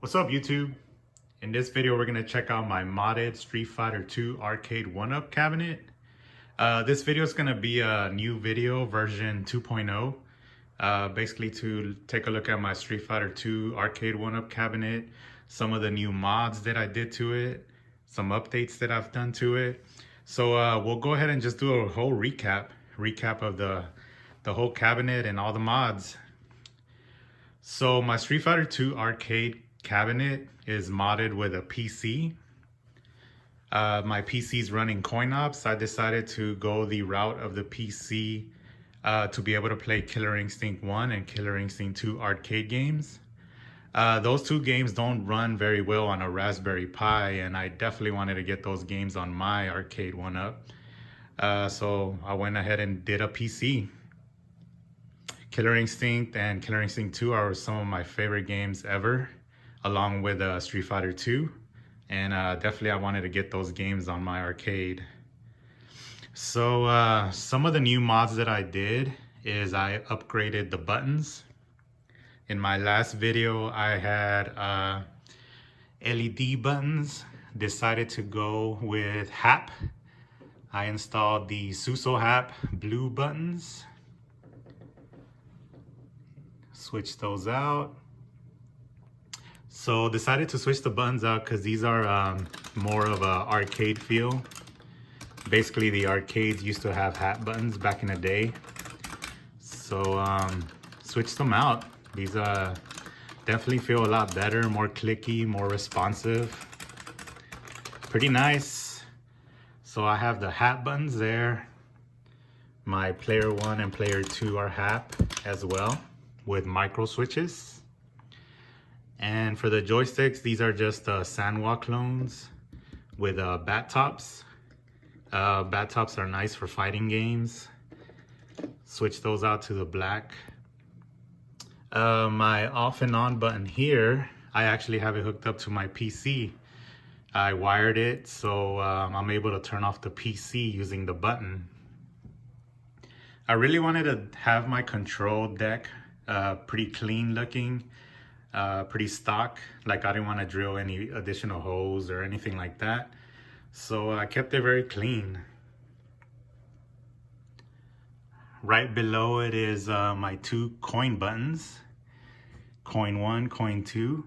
What's up, YouTube? In this video, we're going to check out my modded Fighter II Arcade1Up cabinet. This video is going to be a new video, version 2.0, basically to take a look at my Fighter II Arcade1Up cabinet, some of the new mods that I did to it, some updates that I've done to it. So we'll go ahead and just do a whole recap of the whole cabinet and all the mods. So my Fighter II Arcade cabinet is modded with a PC. My PC is running CoinOps. I decided to go the route of the PC to be able to play Killer Instinct 1 and Killer Instinct 2 arcade games. Those two games don't run very well on a Raspberry Pi, and I definitely wanted to get those games on my Arcade1Up. So I went ahead and did a PC. Killer Instinct and Killer Instinct 2 are some of my favorite games ever, along with Fighter II. And definitely I wanted to get those games on my arcade. So some of the new mods that I did is I upgraded the buttons. In my last video, I had LED buttons. Decided to go with Happ. I installed the Happ blue buttons. Switch those out. So decided to switch the buttons out because these are more of a arcade feel. Basically, the arcades used to have Happ buttons back in the day. So switched them out. These definitely feel a lot better, more clicky, more responsive. Pretty nice. So I have the Happ buttons there. My player 1 and player 2 are Happ as well, with microswitches. And for the joysticks, these are just Sanwa clones with bat tops. Bat tops are nice for fighting games. Switch those out to the black. My off and on button here, I actually have it hooked up to my PC. I wired it, so I'm able to turn off the PC using the button. I really wanted to have my control deck pretty clean looking. Pretty stock, like I didn't want to drill any additional holes or anything like that, so I kept it very clean. Right below it is my two coin buttons, coin 1, coin 2.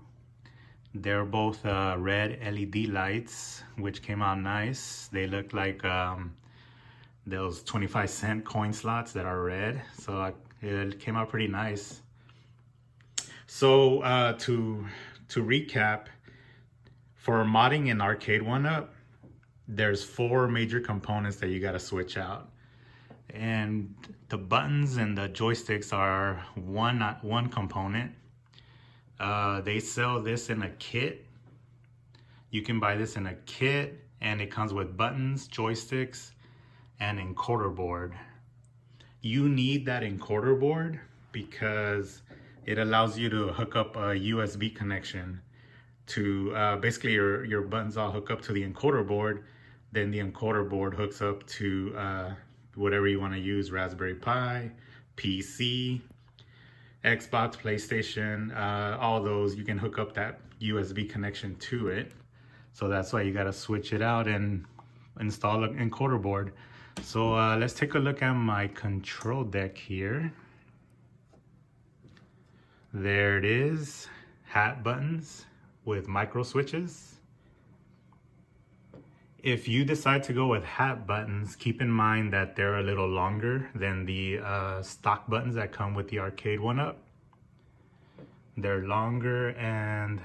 They're both red LED lights, which came out nice. They look like those 25-cent coin slots that are red, so it came out pretty nice. So to recap, for modding in Arcade1Up, there's 4 major components that you got to switch out, and the buttons and the joysticks are one component. They sell this in a kit. You can buy this in a kit, and it comes with buttons, joysticks, and encoder board. You need that encoder board because it allows you to hook up a USB connection to basically your buttons all hook up to the encoder board. Then the encoder board hooks up to whatever you want to use, Raspberry Pi, PC, Xbox, PlayStation, all those. You can hook up that USB connection to it. So that's why you got to switch it out and install an encoder board. So let's take a look at my control deck here. There it is, Happ buttons with micro switches. If you decide to go with Happ buttons, keep in mind that they're a little longer than the stock buttons that come with the Arcade1Up. They're longer, and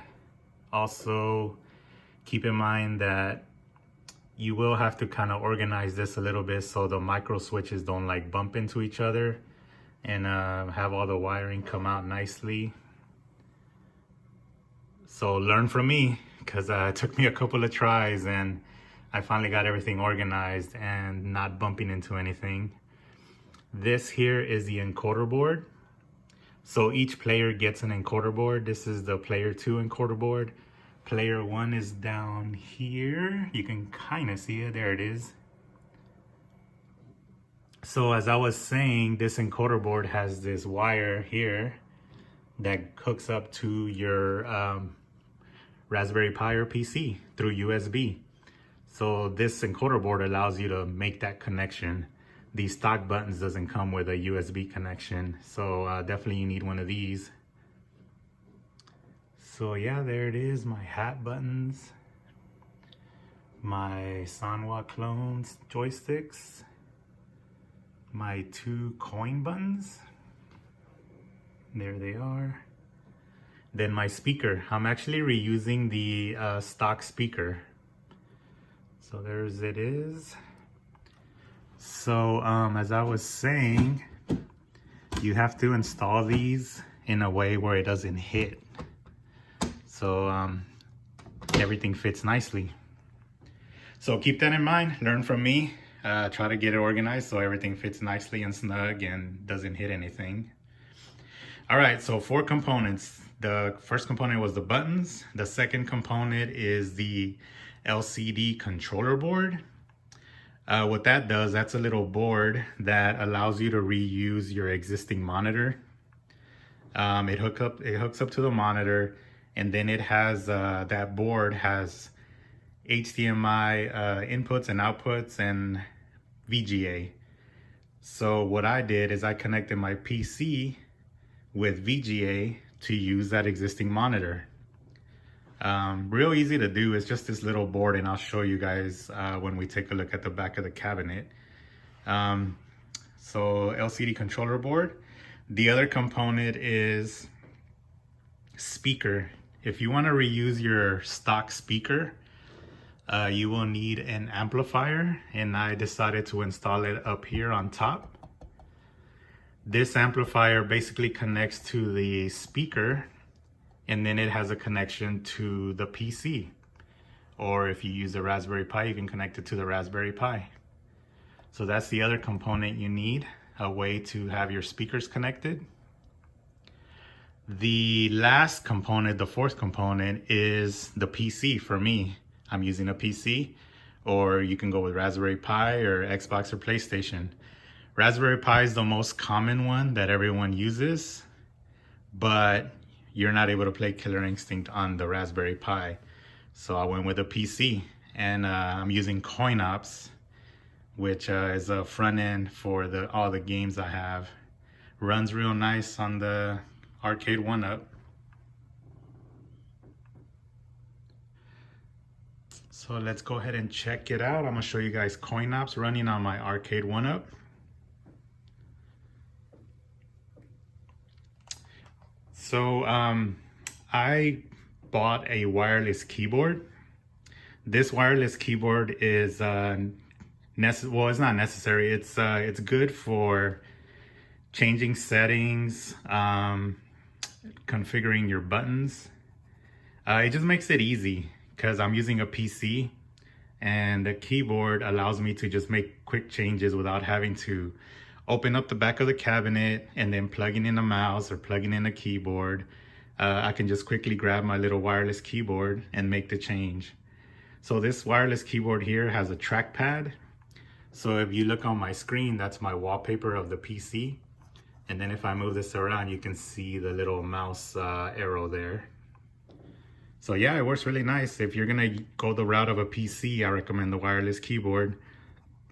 also keep in mind that you will have to kind of organize this a little bit so the micro switches don't like bump into each other, and have all the wiring come out nicely. So learn from me, because it took me a couple of tries and I finally got everything organized and not bumping into anything. This here is the encoder board. So each player gets an encoder board. This is the player 2 encoder board. Player 1 is down here. You can kind of see it, there it is. So as I was saying, this encoder board has this wire here that hooks up to your Raspberry Pi or PC through USB. So this encoder board allows you to make that connection. These stock buttons doesn't come with a USB connection, so definitely you need one of these. So yeah, there it is, my Happ buttons, my Sanwa clones joysticks, my 2 coin buttons. There they are. Then my speaker. I'm actually reusing the stock speaker. So there's it is. So as I was saying, you have to install these in a way where it doesn't hit. So everything fits nicely. So keep that in mind, learn from me, try to get it organized so everything fits nicely and snug and doesn't hit anything. All right, so 4 components. The first component was the buttons. The second component is the LCD controller board. What that does, that's a little board that allows you to reuse your existing monitor. It hooks up to the monitor, and then it has that board has HDMI inputs and outputs and VGA. So what I did is I connected my PC with VGA to use that existing monitor. Real easy to do. It's just this little board, and I'll show you guys when we take a look at the back of the cabinet. So LCD controller board. The other component is speaker. If you want to reuse your stock speaker, you will need an amplifier, and I decided to install it up here on top. This amplifier basically connects to the speaker, and then it has a connection to the PC. Or if you use a Raspberry Pi, you can connect it to the Raspberry Pi. So that's the other component you need, a way to have your speakers connected. The last component, the fourth component, is the PC. For me, I'm using a PC, or you can go with Raspberry Pi or Xbox or PlayStation. Raspberry Pi is the most common one that everyone uses, but you're not able to play Killer Instinct on the Raspberry Pi. So I went with a PC, and I'm using CoinOps, which is a front end for all the games I have. Runs real nice on the Arcade1Up. So let's go ahead and check it out. I'm gonna show you guys CoinOps running on my Arcade1Up. So I bought a wireless keyboard. This wireless keyboard is well, it's not necessary. It's good for changing settings, configuring your buttons. It just makes it easy because I'm using a PC, and the keyboard allows me to just make quick changes without having to open up the back of the cabinet and then plugging in a mouse or plugging in a keyboard. I can just quickly grab my little wireless keyboard and make the change. So this wireless keyboard here has a trackpad. So if you look on my screen, that's my wallpaper of the PC. And then if I move this around, you can see the little mouse arrow there. So yeah, it works really nice. If you're gonna go the route of a PC, I recommend the wireless keyboard.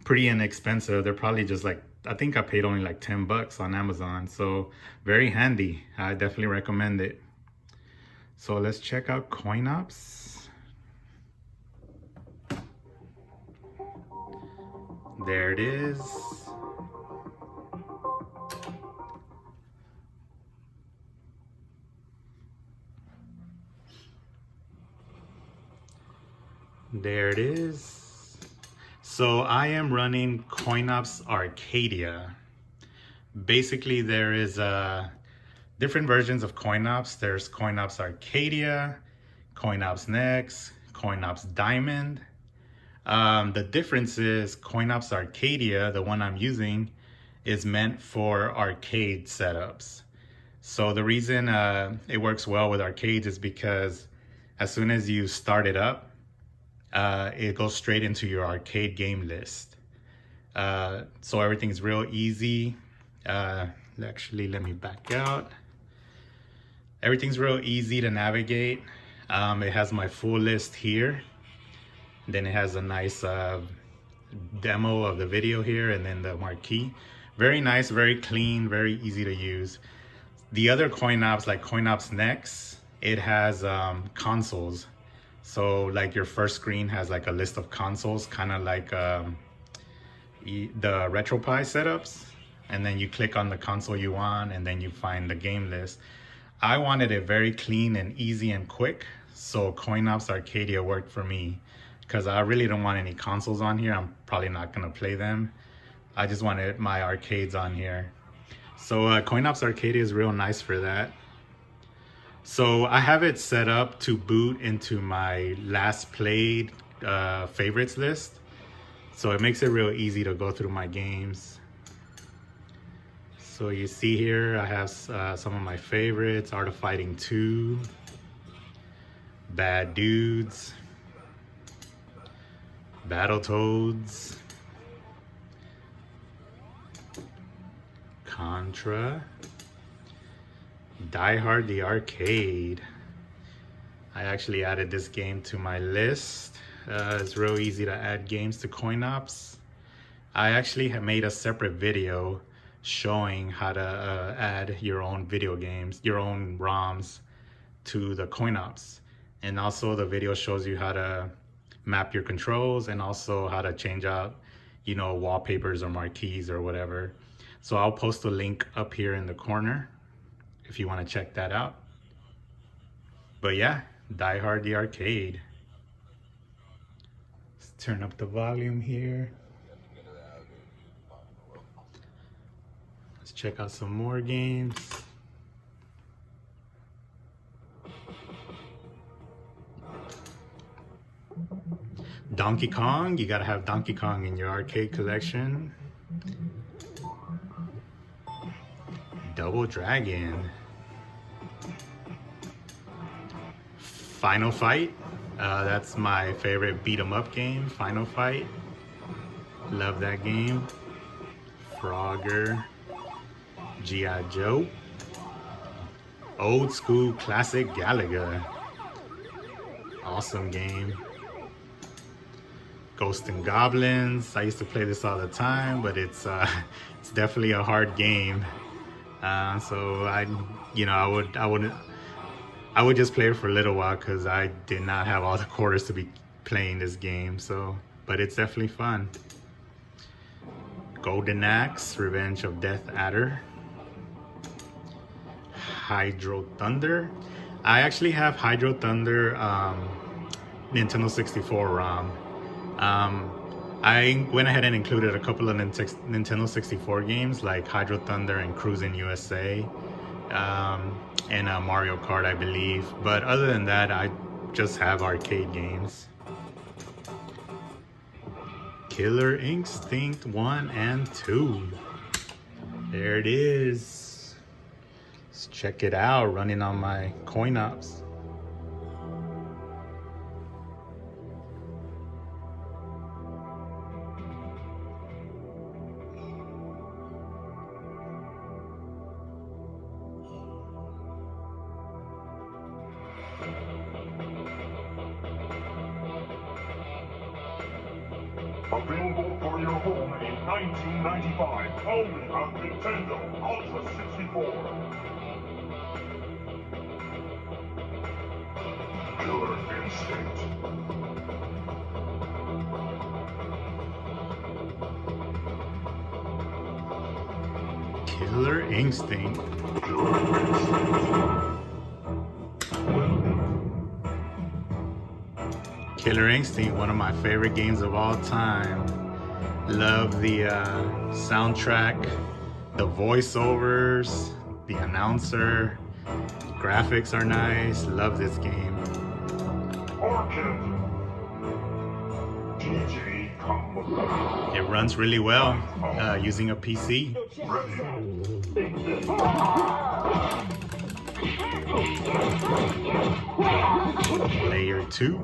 Pretty inexpensive. They're probably just like, I think I paid only like 10 bucks on Amazon. So very handy. I definitely recommend it. So let's check out CoinOps. There it is. There it is. So I am running CoinOps Arcadia. Basically, there is different versions of CoinOps. There's CoinOps Arcadia, CoinOps Next, CoinOps Diamond. The difference is CoinOps Arcadia, the one I'm using, is meant for arcade setups. So the reason it works well with arcades is because as soon as you start it up, it goes straight into your arcade game list. So everything's real easy. Actually, let me back out. Everything's real easy to navigate. It has my full list here. Then it has a nice demo of the video here, and then the marquee. Very nice, very clean, very easy to use. The other CoinOps, like CoinOps Next, it has consoles. So like your first screen has like a list of consoles, kind of like the RetroPie setups. And then you click on the console you want, and then you find the game list. I wanted it very clean and easy and quick, so CoinOps Arcadia worked for me, because I really don't want any consoles on here. I'm probably not gonna play them. I just wanted my arcades on here. So CoinOps Arcadia is real nice for that. So I have it set up to boot into my last played favorites list. So it makes it real easy to go through my games. So you see here, I have some of my favorites: Art of Fighting 2, Bad Dudes, Battletoads, Contra, Die Hard the Arcade. I actually added this game to my list. It's real easy to add games to CoinOps. I actually have made a separate video showing how to add your own video games, your own ROMs to the CoinOps. And also the video shows you how to map your controls, and also how to change out, you know, wallpapers or marquees or whatever. So I'll post a link up here in the corner if you want to check that out. But yeah, Die Hard the Arcade. Let's turn up the volume here. Let's check out some more games. Donkey Kong, you gotta have Donkey Kong in your arcade collection. Double Dragon. Final Fight, that's my favorite beat 'em up game. Final Fight, love that game. Frogger, G.I. Joe, old school classic Galaga, awesome game. Ghosts and Goblins, I used to play this all the time, but it's definitely a hard game. So I would just play it for a little while, because I did not have all the quarters to be playing this game. So, but it's definitely fun. Golden Axe, Revenge of Death Adder. Hydro Thunder. I actually have Hydro Thunder Nintendo 64 ROM. I went ahead and included a couple of Nintendo 64 games like Hydro Thunder and Cruisin' USA, and Mario Kart, I believe. But other than that, I just have arcade games. Killer Instinct 1 and 2. There it is. Let's check it out, running on my CoinOps. Available for your home in 1995, only on Nintendo Ultra 64. Killer Instinct. Killer Instinct. Killer Instinct, one of my favorite games of all time. Love the soundtrack, the voiceovers, the announcer. Graphics are nice. Love this game. It runs really well using a PC. Layer 2.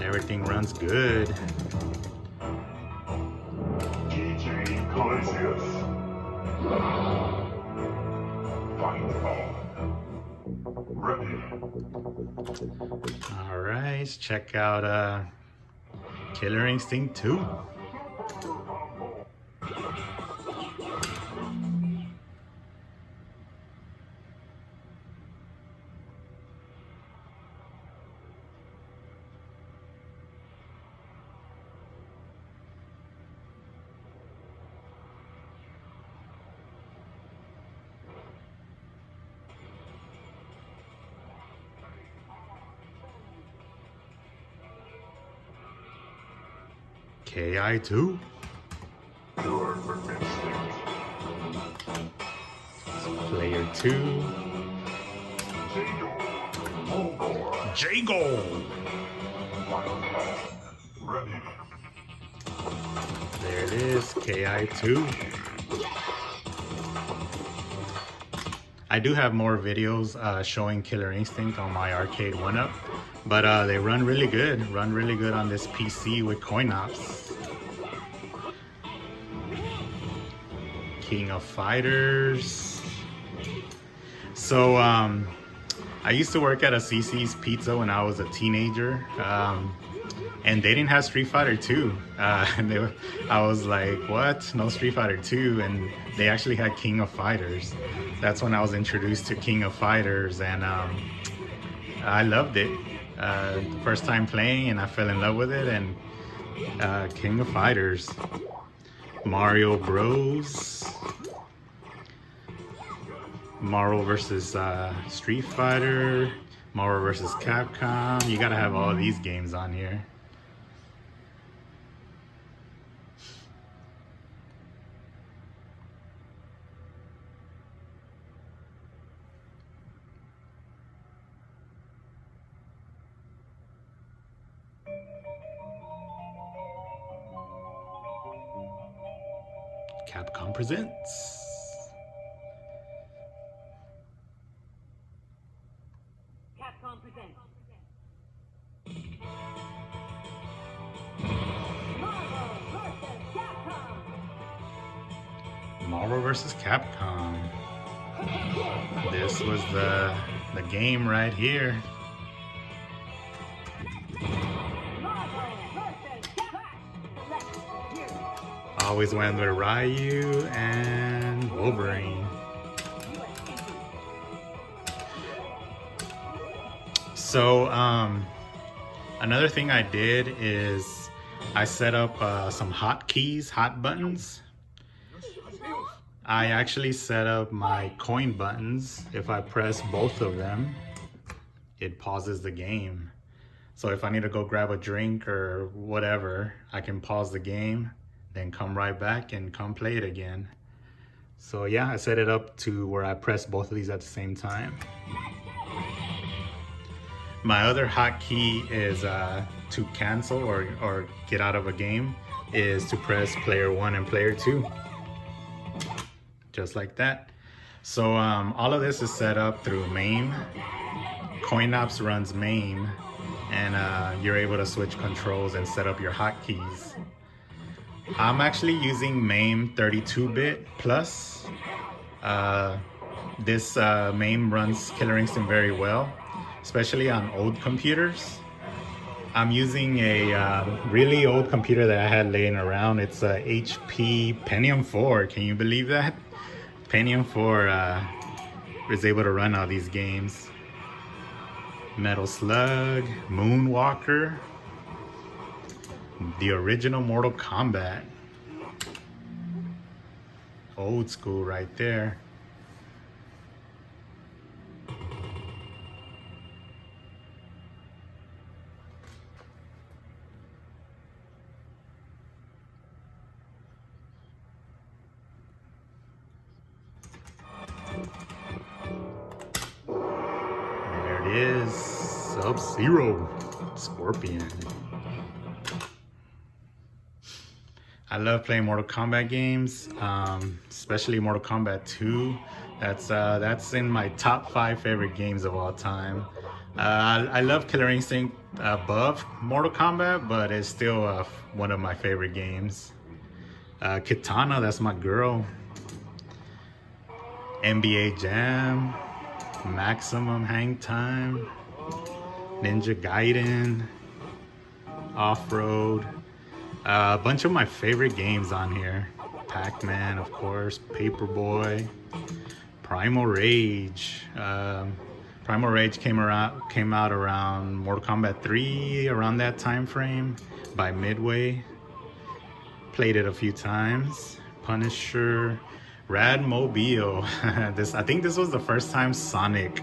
Everything runs good. Ready. All right, let's check out Killer Instinct 2. KI2. Perfect instinct. Player 2. Jago. Ready. There it is, KI2. I do have more videos showing Killer Instinct on my Arcade1Up, but they run really good on this PC with CoinOps. King of Fighters. So I used to work at a CC's Pizza when I was a teenager, and they didn't have Street Fighter II. I was like, what? No Street Fighter II? And they actually had King of Fighters. That's when I was introduced to King of Fighters, and I loved it. First time playing, and I fell in love with it, and King of Fighters. Mario Bros. Mario versus Street Fighter. Mario versus Capcom. You gotta have all of these games on here. Capcom presents. Capcom presents. Marvel vs. Capcom. This was the game right here. Always went with Ryu and Wolverine. So another thing I did is I set up some hotkeys, hot buttons. I actually set up my coin buttons. If I press both of them, it pauses the game. So if I need to go grab a drink or whatever, I can pause the game, then come right back and come play it again. So yeah, I set it up to where I press both of these at the same time. My other hotkey is to cancel or get out of a game is to press player 1 and player 2. Just like that. So all of this is set up through MAME. CoinOps runs MAME, and you're able to switch controls and set up your hotkeys. I'm actually using MAME 32-bit plus. This MAME runs Killer Instinct very well, especially on old computers. I'm using a really old computer that I had laying around. It's a HP Pentium 4. Can you believe that? Pentium 4 is able to run all these games. Metal Slug, Moonwalker, the original Mortal Kombat. Old school right there. There it is, Sub-Zero, Scorpion. I love playing Mortal Kombat games, especially Mortal Kombat 2. That's in my top 5 favorite games of all time. I love Killer Instinct above Mortal Kombat, but it's still one of my favorite games. Kitana, that's my girl. NBA Jam. Maximum Hang Time, Ninja Gaiden, Off-Road. A bunch of my favorite games on here. Pac-Man, of course, Paperboy, Primal Rage. Primal Rage came out around Mortal Kombat 3, around that time frame, by Midway. Played it a few times. Punisher, Radmobile. I think this was the first time Sonic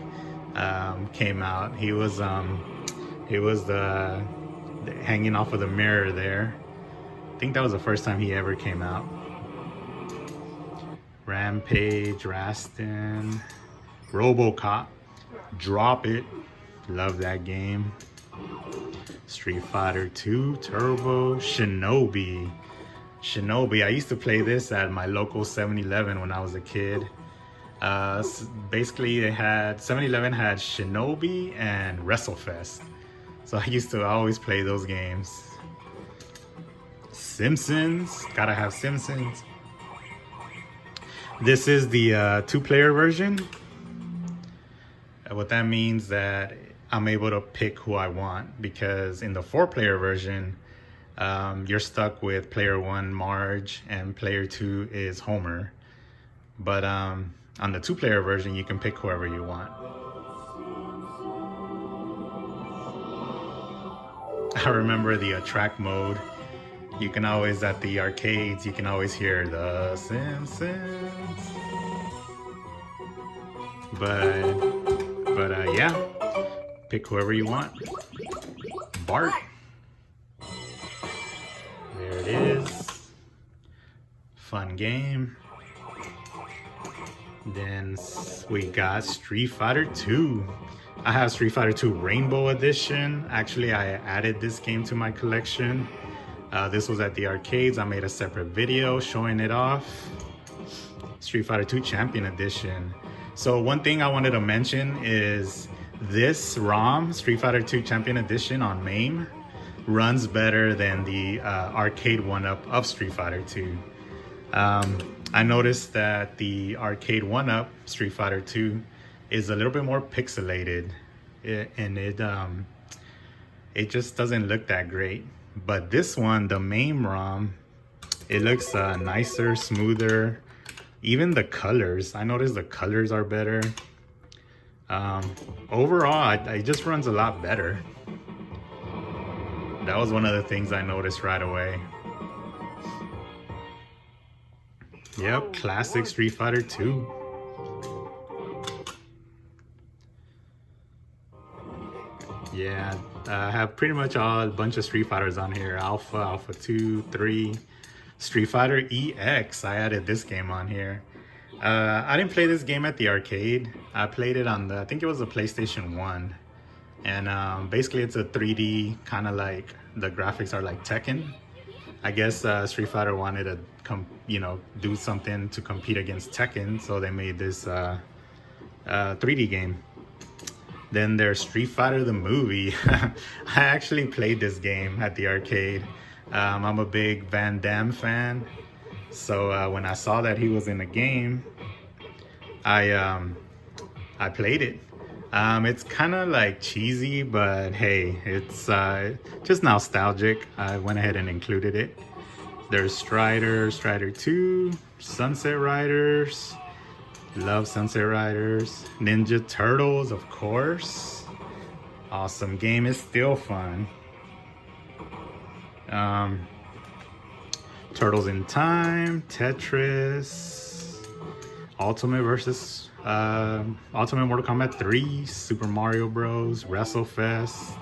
came out. He was the hanging off of the mirror there. I think that was the first time he ever came out. Rampage, Rastin, RoboCop, Drop It, love that game. Street Fighter II Turbo, Shinobi. I used to play this at my local 7-Eleven when I was a kid. Basically, 7-Eleven had Shinobi and WrestleFest. So I used to always play those games. Simpsons, gotta have Simpsons. This is the 2-player version. What that means that I'm able to pick who I want, because in the 4-player version, you're stuck with player 1 Marge and player 2 is Homer. But on the 2-player version, you can pick whoever you want. I remember the track mode. You can always, at the arcades, you can always hear the Simpsons. But yeah, pick whoever you want. Bart. There it is. Fun game. Then we got Street Fighter II. I have Street Fighter II Rainbow Edition. Actually, I added this game to my collection. This was at the arcades. I made a separate video showing it off. Street Fighter II Champion Edition. So one thing I wanted to mention is this ROM, Street Fighter II Champion Edition on MAME, runs better than the Arcade1Up of Street Fighter II. I noticed that the Arcade1Up Street Fighter II is a little bit more pixelated, and it just doesn't look that great. But this one, the MAME ROM, it looks nicer, smoother. Even the colors, I noticed the colors are better. Overall, it just runs a lot better. That was one of the things I noticed right away. Yep, classic Street Fighter II. Yeah, I have pretty much a bunch of Street Fighters on here. Alpha, Alpha 2, 3. Street Fighter EX, I added this game on here. I didn't play this game at the arcade. I played it on I think it was a PlayStation 1. And basically it's a 3D, kind of like, the graphics are like Tekken. I guess Street Fighter wanted to do something to compete against Tekken, so they made this 3D game. Then there's Street Fighter the movie. I actually played this game at the arcade. I'm a big Van Damme fan, so when I saw that he was in the game, I played it. It's kind of like cheesy, but hey, it's just nostalgic. I went ahead and included it. There's Strider 2, Sunset Riders. Love Sunset Riders. Ninja Turtles, of course. Awesome game. Is still fun. Turtles in Time, Tetris, Ultimate Mortal Kombat 3, Super Mario Bros, WrestleFest.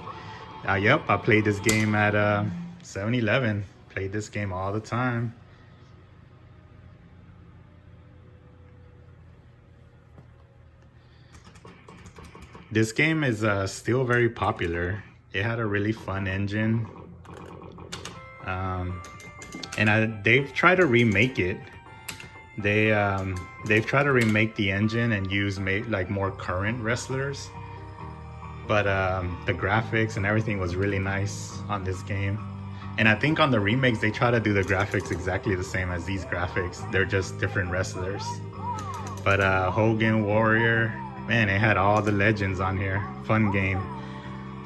Yep, I played this game at 7-Eleven. Played this game all the time. This game is still very popular. It had a really fun engine. And they've tried to remake it. They've tried to remake the engine and use like more current wrestlers. But the graphics and everything was really nice on this game. And I think on the remakes, they try to do the graphics exactly the same as these graphics. They're just different wrestlers. But Hogan, Warrior, Man, it had all the legends on here. Fun game.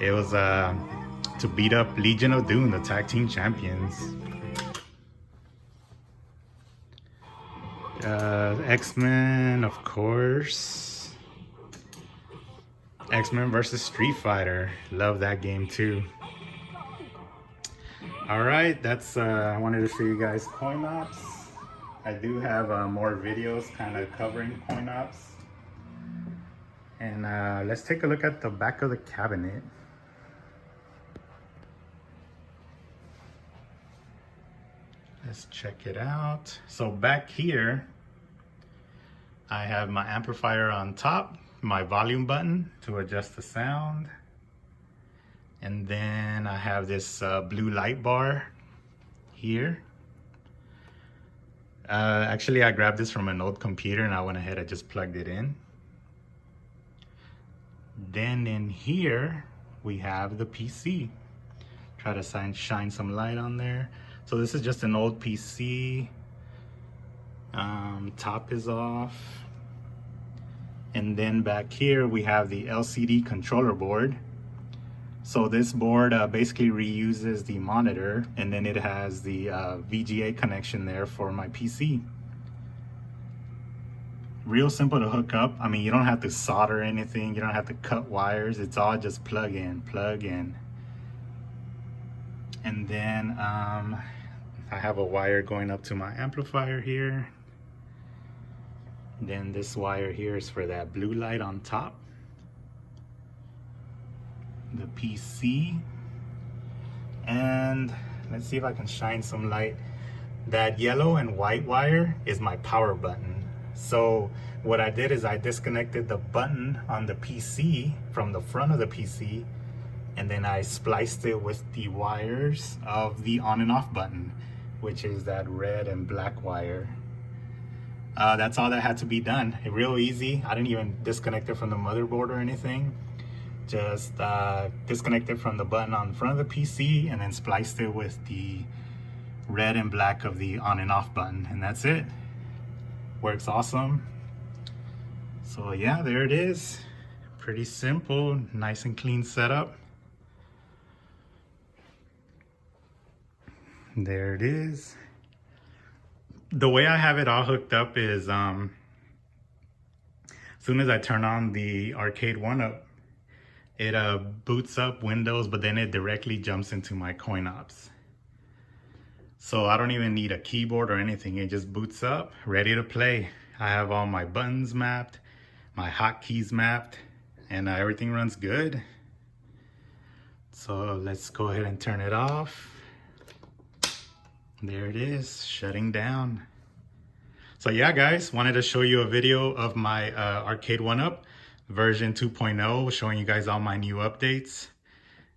It was to beat up Legion of Doom, the tag team champions. X-Men, of course. X-Men versus Street Fighter. Love that game too. Alright, that's I wanted to show you guys CoinOps. I do have more videos kind of covering CoinOps. And let's take a look at the back of the cabinet. Let's check it out. So back here, I have my amplifier on top, my volume button to adjust the sound. And then I have this blue light bar here. Actually, I grabbed this from an old computer and I went ahead and just plugged it in. Then in here, we have the PC. Try to shine some light on there. So this is just an old PC. Top is off. And then back here, we have the LCD controller board. So this board basically reuses the monitor, and then it has the VGA connection there for my PC. Real simple to hook up. I mean, you don't have to solder anything. You don't have to cut wires. It's all just plug in, plug in. And then I have a wire going up to my amplifier here. Then this wire here is for that blue light on top. The PC. And let's see if I can shine some light. That yellow and white wire is my power button. So what I did is I disconnected the button on the PC from the front of the PC, and then I spliced it with the wires of the on and off button, which is that red and black wire. That's all that had to be done. Real easy. I didn't even disconnect it from the motherboard or anything. Just disconnect it from the button on the front of the PC and then spliced it with the red and black of the on and off button, and that's it. Works awesome. So yeah, there it is. Pretty simple, nice and clean setup. There it is. The way I have it all hooked up is as soon as I turn on the Arcade1Up, it boots up Windows, but then it directly jumps into my CoinOps. So I don't even need a keyboard or anything. It just boots up, ready to play. I have all my buttons mapped, my hotkeys mapped, and everything runs good. So let's go ahead and turn it off. There it is, shutting down. So yeah, guys, wanted to show you a video of my Arcade1Up version 2.0, showing you guys all my new updates.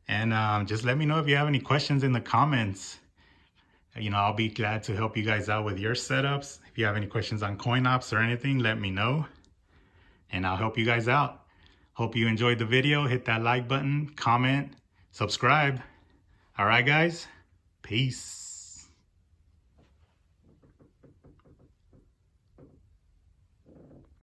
And just let me know if you have any questions in the comments. You know, I'll be glad to help you guys out with your setups. If you have any questions on CoinOps or anything, let me know, and I'll help you guys out. Hope you enjoyed the video. Hit that like button, comment, subscribe. All right, guys, peace.